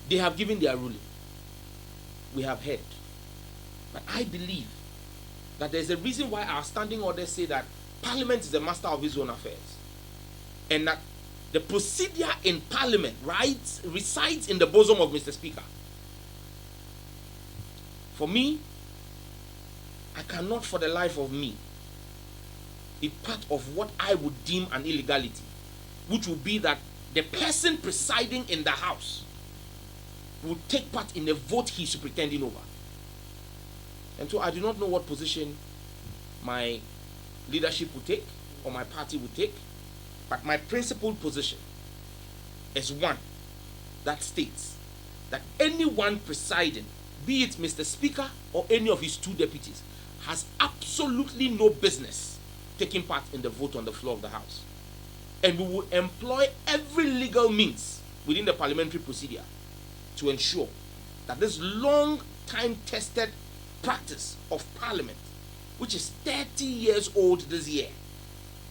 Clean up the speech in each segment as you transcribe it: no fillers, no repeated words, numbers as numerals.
They have given their ruling. We have heard. But I believe that there's a reason why our standing orders say that Parliament is the master of his own affairs. And that the procedure in Parliament resides in the bosom of Mr. Speaker. For me, I cannot for the life of me be part of what I would deem an illegality, which would be that the person presiding in the House will take part in a vote he's pretending over. And so I do not know what position my leadership will take or my party will take, but my principled position is one that states that anyone presiding, be it Mr. Speaker or any of his two deputies, has absolutely no business taking part in the vote on the floor of the House. And we will employ every legal means within the parliamentary procedure to ensure that this long time tested practice of Parliament, which is 30 years old this year,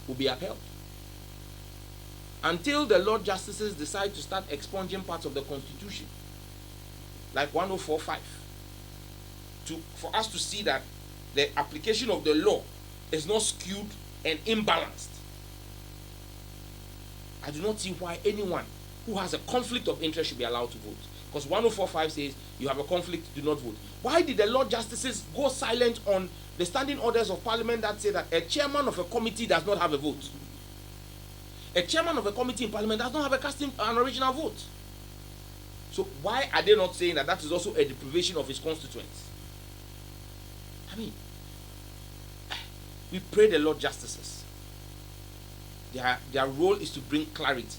will be upheld. Until the Lord Justices decide to start expunging parts of the Constitution, like 1045, for us to see that the application of the law is not skewed and imbalanced. I do not see why anyone who has a conflict of interest should be allowed to vote. Because 1045 says you have a conflict, do not vote. Why did the Lord Justices go silent on the standing orders of Parliament that say that a chairman of a committee does not have a vote? A chairman of a committee in Parliament does not have an original vote. So why are they not saying that that is also a deprivation of his constituents? I mean, we pray the Lord Justices. Their role is to bring clarity,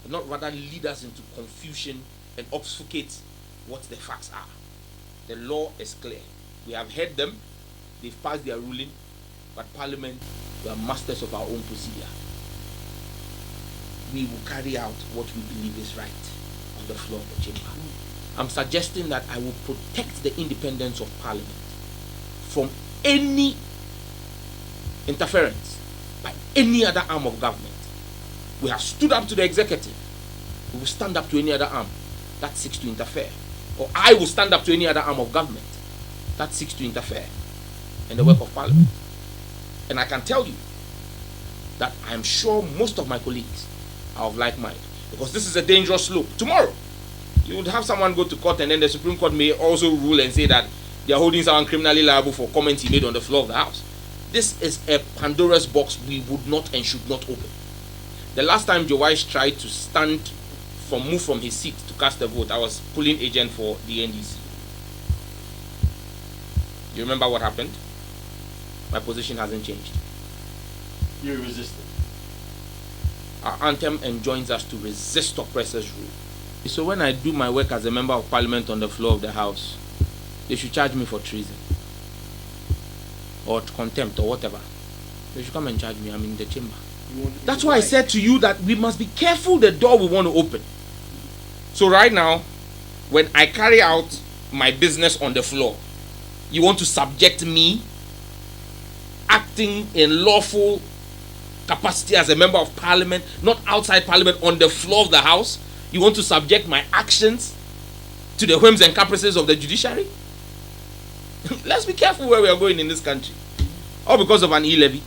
and not rather lead us into confusion and obfuscate what the facts are. The law is clear. We have heard them. They've passed their ruling. But Parliament, we are masters of our own procedure. We will carry out what we believe is right on the floor of the chamber. I'm suggesting that I will protect the independence of Parliament from any interference by any other arm of government. We have stood up to the executive. We will stand up to any other arm that seeks to interfere. Or I will stand up to any other arm of government that seeks to interfere in the work of Parliament. And I can tell you that I am sure most of my colleagues are of like mind. Because this is a dangerous slope. Tomorrow, you would have someone go to court and then the Supreme Court may also rule and say that they are holding someone criminally liable for comments he made on the floor of the House. This is a Pandora's box we would not and should not open. The last time Joe Wise tried to move from his seat to cast a vote, I was polling agent for the NDC. You remember what happened? My position hasn't changed. You resisted. Our anthem enjoins us to resist oppressors' rule. So when I do my work as a member of Parliament on the floor of the House, they should charge me for treason or contempt or whatever. They should come and charge me. I'm in the chamber. That's why I said to you that we must be careful the door we want to open. So right now, when I carry out my business on the floor, you want to subject me, acting in lawful capacity as a member of Parliament, not outside Parliament, on the floor of the House? You want to subject my actions to the whims and caprices of the judiciary? Let's be careful where we are going in this country. All because of an e-levy.